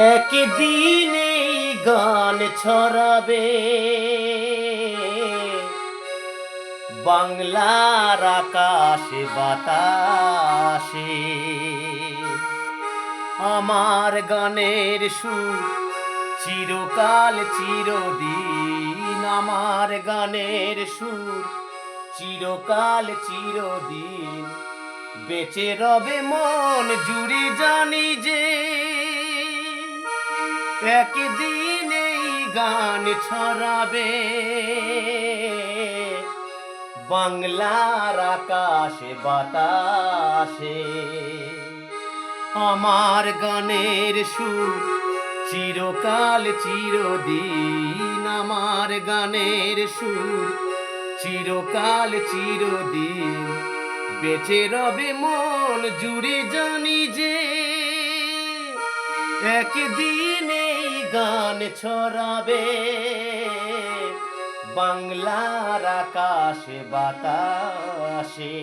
একদিন এই গান ছড়াবে বাংলার আকাশে বাতাসে। আমার গানের সুর চিরকাল চিরদিন, আমার গানের সুর চিরকাল চিরদিন বেঁচে রবে মন জুড়ে। জানি যে একদিন এই গান ছড়াবে বাংলার আকাশে বাতাসে। আমার গানের সুর চিরকাল চিরদিন, আমার গানের সুর চিরকাল চিরদিন বেঁচে রবে মন জুড়ে। জানি যে একদিন এই গান ছড়াবে বাংলার আকাশে বাতাসে।